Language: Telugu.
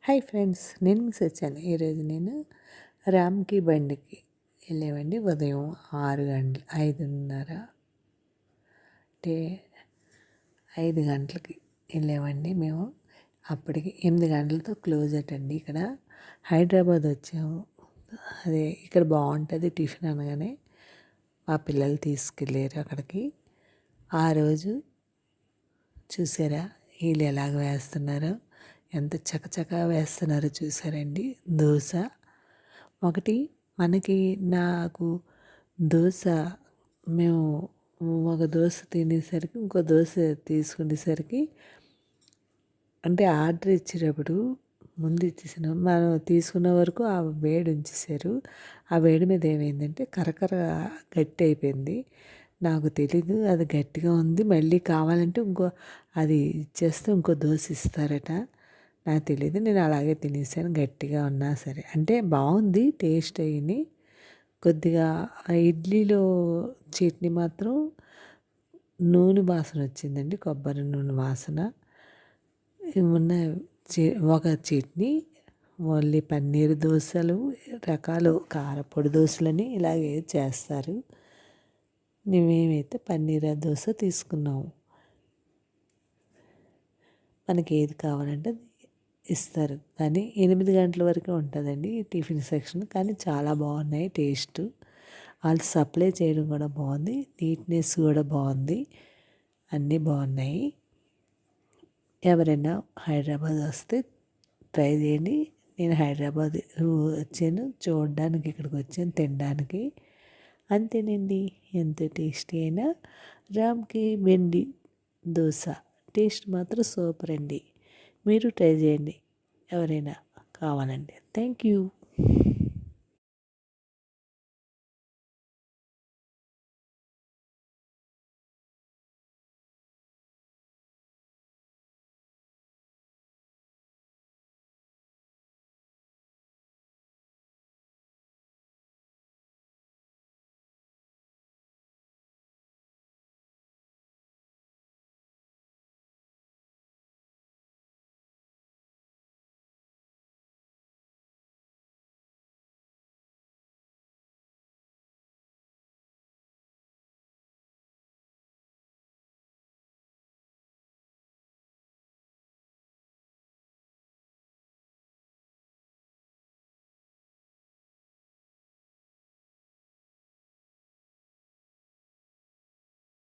హాయ్ ఫ్రెండ్స్, నేను మిస్ వచ్చాను. ఈరోజు నేను రామ్కి బండికి వెళ్ళేవండి. ఉదయం 6 గంటలు 5:30 అంటే 5 గంటలకి వెళ్ళామండి మేము. అప్పటికి 8 గంటలతో క్లోజ్ అటండి. ఇక్కడ హైదరాబాద్ వచ్చాము. అదే ఇక్కడ బాగుంటుంది టిఫిన్ అనగానే మా పిల్లలు తీసుకెళ్ళారు అక్కడికి. ఆ రోజు చూసారా వీళ్ళు ఎలాగ వేస్తున్నారో, ఎంత చకచకా వేస్తున్నారో చూసారండి. దోశ ఒకటి నాకు దోశ మేము ఒక దోశ తినేసరికి ఇంకో దోశ తీసుకునేసరికి అంటే ఆర్డర్ ఇచ్చేటప్పుడు ముందు ఇచ్చేసిన మనం తీసుకున్న వరకు ఆ వేడి ఉంచేసారు. ఆ వేడి మీద ఏమైందంటే కరకర గట్టి అయిపోయింది. నాకు తెలీదు అది గట్టిగా ఉంది. మళ్ళీ కావాలంటే అది ఇచ్చేస్తే ఇంకో దోశ ఇస్తారట. నాకు తెలీదు. నేను అలాగే తినేసాను గట్టిగా ఉన్నా సరే. అంటే బాగుంది, టేస్ట్ అయ్యింది. కొద్దిగా ఇడ్లీలో చట్నీ మాత్రం నూనె వాసన వచ్చిందండి, కొబ్బరి నూనె వాసన. ఉన్న ఒక చట్నీ, ఓన్లీ పన్నీర్ దోశలు రకాలు, కారపొడి దోశలని ఇలాగే చేస్తారు. మేమైతే పన్నీర్ దోశ తీసుకున్నాము. మనకి ఏది కావాలంటే ఇస్తారు. కానీ 8 గంటల వరకు ఉంటుందండి ఈ టిఫిన్ సెక్షన్. కానీ చాలా బాగున్నాయి టేస్ట్. వాళ్ళు సప్లై చేయడం కూడా బాగుంది, నీట్నెస్ కూడా బాగుంది, అన్నీ బాగున్నాయి. ఎవరైనా హైదరాబాద్ వస్తే ట్రై చేయండి. నేను హైదరాబాద్ వచ్చాను చూడడానికి, ఇక్కడికి వచ్చాను తినడానికి. అంతేనండి. ఎంతో టేస్టీ అయినా రామ్కి వెండి దోశ టేస్ట్ మాత్రం సూపర్ అండి. మీరు ట్రై చేయండి ఎవరైనా కావాలంటే. Thank you.